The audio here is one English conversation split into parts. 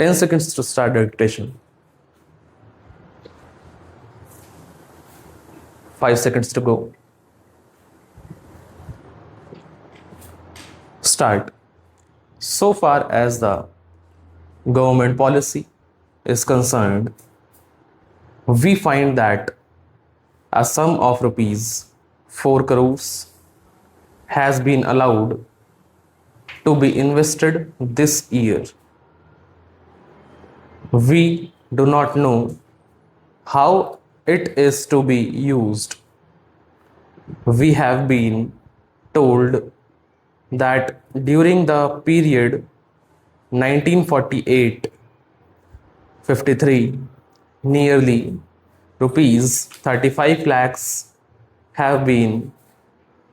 10 seconds to start the dictation. 5 seconds to go. Start. So far as the government policy is concerned, we find that a sum of rupees 4 crores has been allowed to be invested this year. We do not know how it is to be used. We have been told that during the period 1948-53, nearly rupees 35 lakhs have been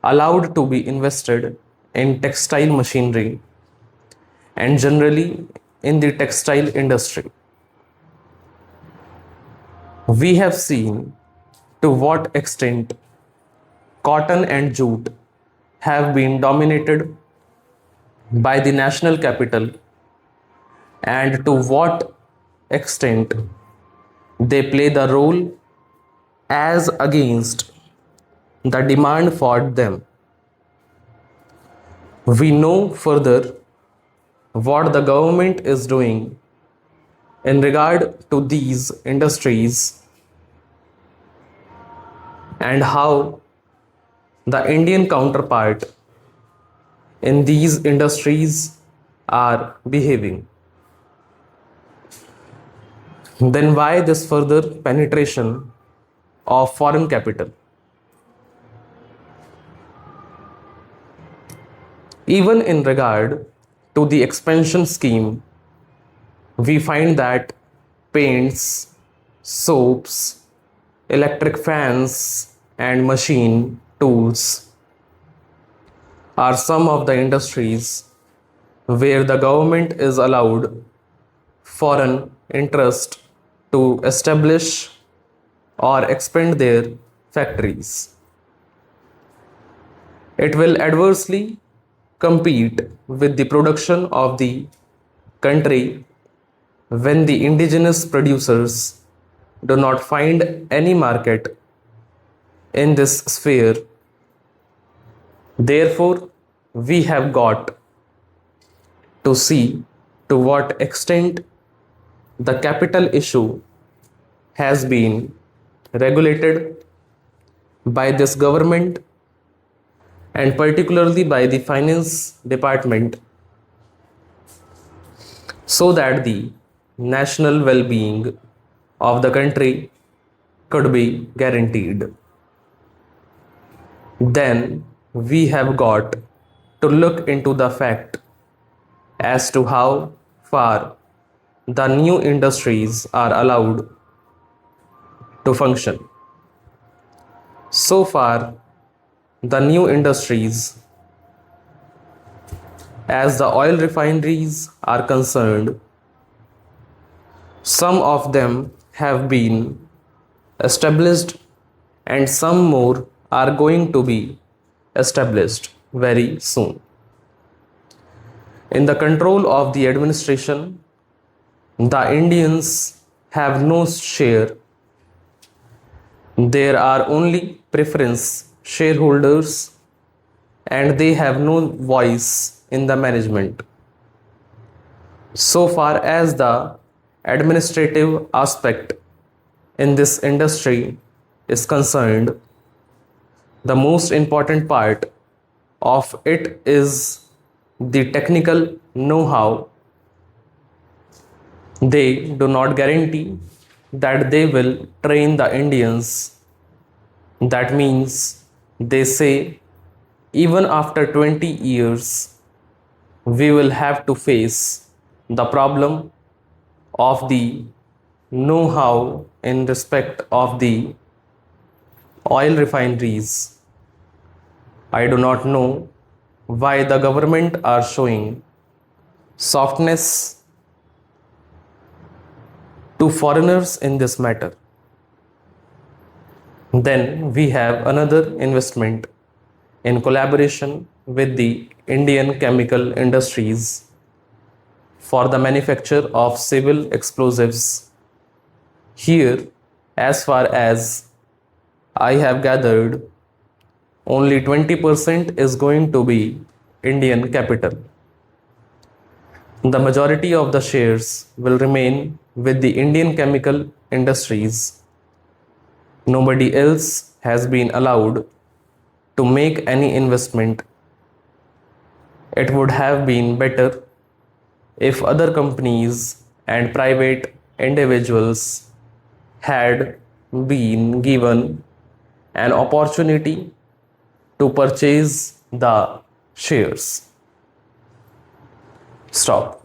allowed to be invested in textile machinery and generally in the textile industry. We have seen to what extent cotton and jute have been dominated by the national capital and to what extent they play the role as against the demand for them. We know further what the government is doing in regard to these industries and how the Indian counterpart in these industries are behaving. Then why this further penetration of foreign capital? Even in regard to the expansion scheme, we find that paints, soaps, electric fans, and machine tools are some of the industries where the government is allowed foreign interest to establish or expand their factories. It will adversely compete with the production of the country when the indigenous producers do not find any market in this sphere. Therefore, we have got to see to what extent the capital issue has been regulated by this government and particularly by the finance department so that the national well-being of the country could be guaranteed. Then we have got to look into the fact as to how far the new industries are allowed to function. So far, the new industries, as the oil refineries are concerned, some of them have been established and some more are going to be established very soon. In the control of the administration, the Indians have no share. There are only preference shareholders and they have no voice in the management. So far as the administrative aspect in this industry is concerned, the most important part of it is the technical know-how. They do not guarantee that they will train the Indians. That means they say even after 20 years, we will have to face the problem of the know-how in respect of the oil refineries. I do not know why the government are showing softness to foreigners in this matter. Then we have another investment in collaboration with the Indian chemical industries for the manufacture of civil explosives. Here, as far as I have gathered, only 20% is going to be Indian capital. The majority of the shares will remain with the Indian chemical industries. Nobody else has been allowed to make any investment. It would have been better if other companies and private individuals had been given an opportunity to purchase the shares. Stop.